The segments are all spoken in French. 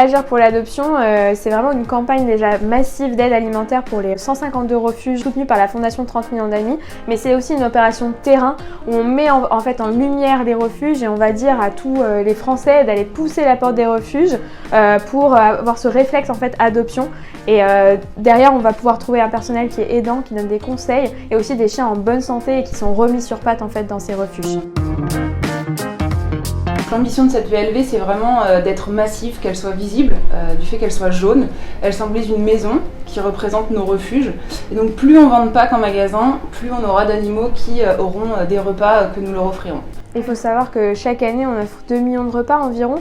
Agir pour l'adoption, c'est vraiment une campagne déjà massive d'aide alimentaire pour les 152 refuges soutenus par la Fondation 30 millions d'amis, mais c'est aussi une opération terrain où on met en fait en lumière les refuges et on va dire à tous les Français d'aller pousser la porte des refuges pour avoir ce réflexe en fait adoption. Et derrière, on va pouvoir trouver un personnel qui est aidant, qui donne des conseils et aussi des chiens en bonne santé et qui sont remis sur pattes en fait dans ces refuges. L'ambition de cette VLV, c'est vraiment d'être massive, qu'elle soit visible, du fait qu'elle soit jaune. Elle symbolise une maison qui représente nos refuges. Et donc plus on vend de packs en magasin, plus on aura d'animaux qui auront des repas que nous leur offrirons. Il faut savoir que chaque année, on offre 2 millions de repas environ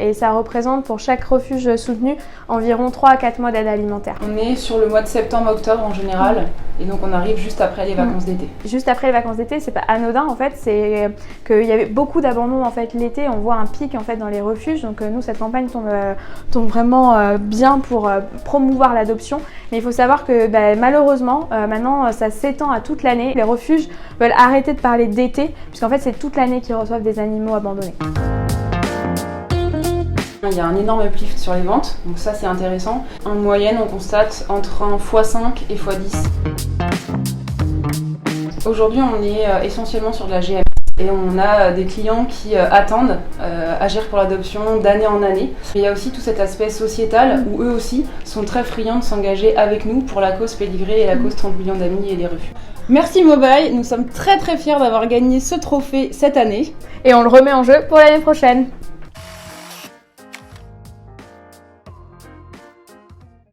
et ça représente pour chaque refuge soutenu environ 3 à 4 mois d'aide alimentaire. On est sur le mois de septembre-octobre en général et donc on arrive juste après les vacances d'été. Juste après les vacances d'été, c'est pas anodin en fait, c'est qu'il y avait beaucoup d'abandon en fait l'été, on voit un pic en fait dans les refuges, donc nous cette campagne tombe vraiment bien pour promouvoir l'adoption. Mais il faut savoir que malheureusement maintenant ça s'étend à toute l'année. Les refuges veulent arrêter de parler d'été puisqu'en fait c'est toute l'année qu'ils reçoivent des animaux abandonnés. Il y a un énorme uplift sur les ventes, donc ça c'est intéressant. En moyenne, on constate entre un x5 et x10. Aujourd'hui, on est essentiellement sur de la GM et on a des clients qui attendent Agir pour l'adoption d'année en année. Et il y a aussi tout cet aspect sociétal où eux aussi sont très friands de s'engager avec nous pour la cause Pédigré et la cause 30 millions d'amis et des refuges. Merci Mobile, nous sommes très fiers d'avoir gagné ce trophée cette année. Et on le remet en jeu pour l'année prochaine.